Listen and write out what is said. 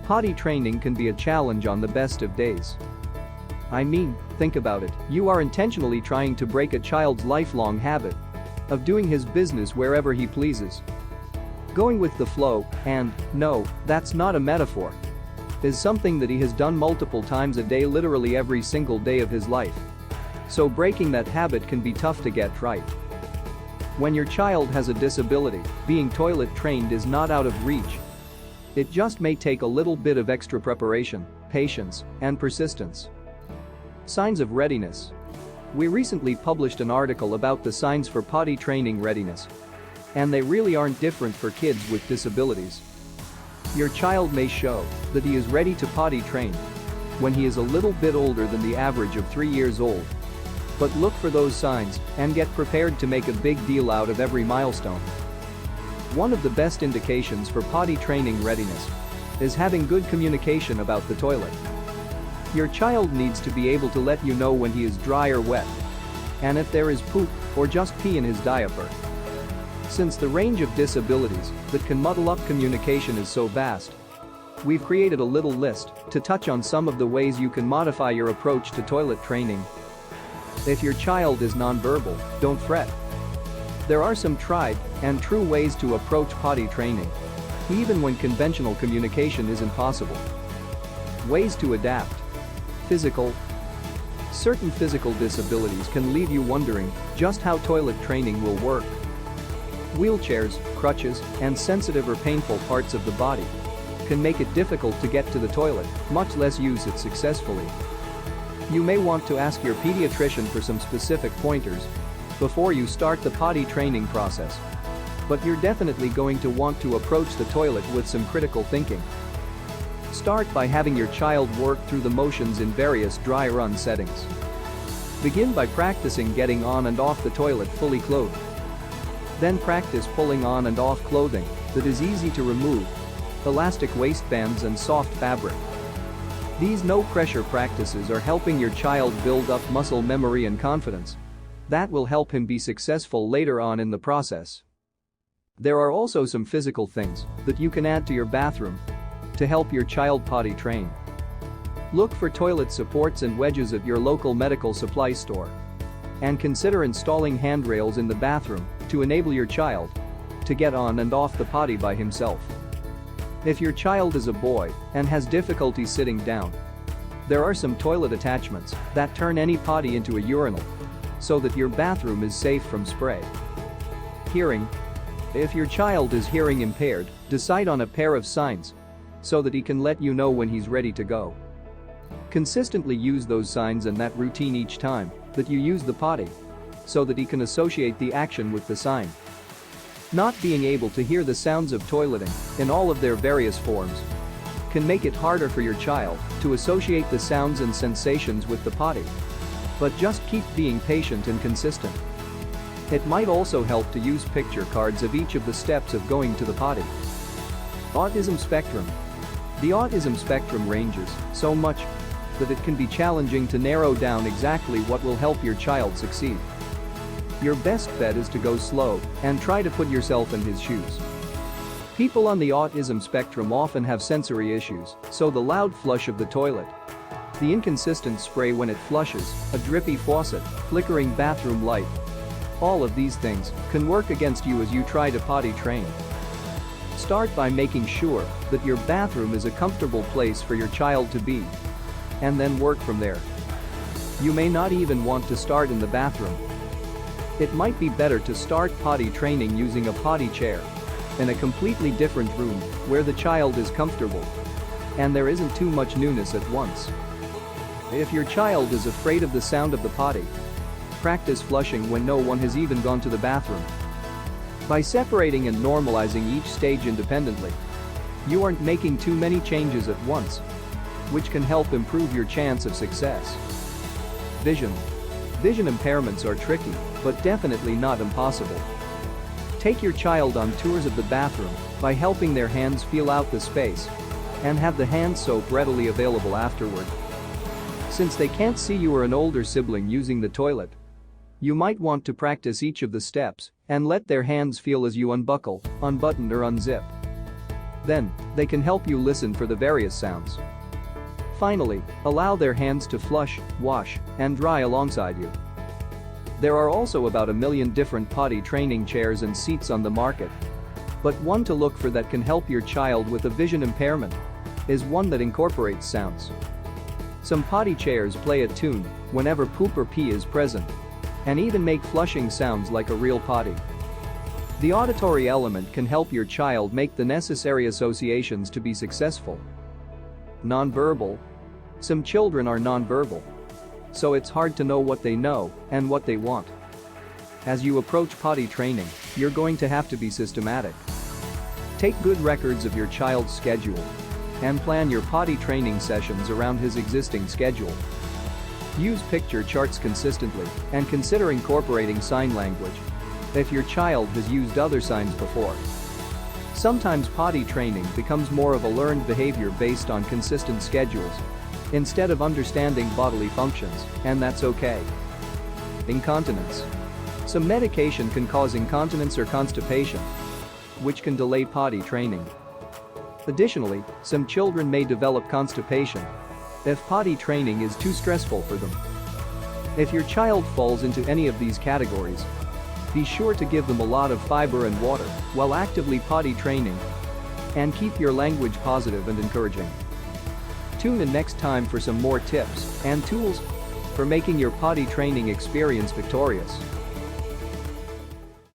Potty training can be a challenge on the best of days. I mean, think about it, you are intentionally trying to break a child's lifelong habit of doing his business wherever he pleases. Going with the flow, and, no, that's not a metaphor, is something that he has done multiple times a day, literally every single day of his life. So breaking that habit can be tough to get right. When your child has a disability, being toilet trained is not out of reach. It just may take a little bit of extra preparation, patience, and persistence. Signs of readiness. We recently published an article about the signs for potty training readiness. And they really aren't different for kids with disabilities. Your child may show that he is ready to potty train when he is a little bit older than the average of 3 years old. But look for those signs and get prepared to make a big deal out of every milestone. One of the best indications for potty training readiness is having good communication about the toilet. Your child needs to be able to let you know when he is dry or wet, and if there is poop or just pee in his diaper. Since the range of disabilities that can muddle up communication is so vast, we've created a little list to touch on some of the ways you can modify your approach to toilet training. If your child is nonverbal, don't fret. There are some tried and true ways to approach potty training, even when conventional communication isn't possible. Ways to adapt. Physical. Certain physical disabilities can leave you wondering just how toilet training will work. Wheelchairs, crutches, and sensitive or painful parts of the body can make it difficult to get to the toilet, much less use it successfully. You may want to ask your pediatrician for some specific pointers before you start the potty training process. But you're definitely going to want to approach the toilet with some critical thinking. Start by having your child work through the motions in various dry run settings. Begin by practicing getting on and off the toilet fully clothed. Then practice pulling on and off clothing that is easy to remove, elastic waistbands and soft fabric. These no-pressure practices are helping your child build up muscle memory and confidence. That will help him be successful later on in the process. There are also some physical things that you can add to your bathroom to help your child potty train. Look for toilet supports and wedges at your local medical supply store. And consider installing handrails in the bathroom to enable your child to get on and off the potty by himself. If your child is a boy and has difficulty sitting down, there are some toilet attachments that turn any potty into a urinal so that your bathroom is safe from spray. Hearing. If your child is hearing impaired, decide on a pair of signs so that he can let you know when he's ready to go. Consistently use those signs and that routine each time that you use the potty so that he can associate the action with the sign. Not being able to hear the sounds of toileting in all of their various forms can make it harder for your child to associate the sounds and sensations with the potty. But just keep being patient and consistent. It might also help to use picture cards of each of the steps of going to the potty. Autism spectrum. The autism spectrum ranges so much that it can be challenging to narrow down exactly what will help your child succeed. Your best bet is to go slow and try to put yourself in his shoes. People on the autism spectrum often have sensory issues, so the loud flush of the toilet, the inconsistent spray when it flushes, a drippy faucet, flickering bathroom light, all of these things can work against you as you try to potty train. Start by making sure that your bathroom is a comfortable place for your child to be, and then work from there. You may not even want to start in the bathroom. It might be better to start potty training using a potty chair in a completely different room where the child is comfortable and there isn't too much newness at once. If your child is afraid of the sound of the potty, practice flushing when no one has even gone to the bathroom. By separating and normalizing each stage independently, you aren't making too many changes at once, which can help improve your chance of success. Vision. Vision impairments are tricky, but definitely not impossible. Take your child on tours of the bathroom by helping their hands feel out the space and have the hand soap readily available afterward. Since they can't see you or an older sibling using the toilet, you might want to practice each of the steps and let their hands feel as you unbuckle, unbutton or unzip. Then, they can help you listen for the various sounds. Finally, allow their hands to flush, wash, and dry alongside you. There are also about 1 million different potty training chairs and seats on the market. But one to look for that can help your child with a vision impairment is one that incorporates sounds. Some potty chairs play a tune whenever poop or pee is present and even make flushing sounds like a real potty. The auditory element can help your child make the necessary associations to be successful. Nonverbal. Some children are nonverbal, so it's hard to know what they know and what they want. As you approach potty training, you're going to have to be systematic. Take good records of your child's schedule and plan your potty training sessions around his existing schedule. Use picture charts consistently and consider incorporating sign language if your child has used other signs before. Sometimes potty training becomes more of a learned behavior based on consistent schedules instead of understanding bodily functions, and that's okay. Incontinence. Some medication can cause incontinence or constipation, which can delay potty training. Additionally, some children may develop constipation if potty training is too stressful for them. If your child falls into any of these categories, be sure to give them a lot of fiber and water while actively potty training, and keep your language positive and encouraging. Tune in next time for some more tips and tools for making your potty training experience victorious.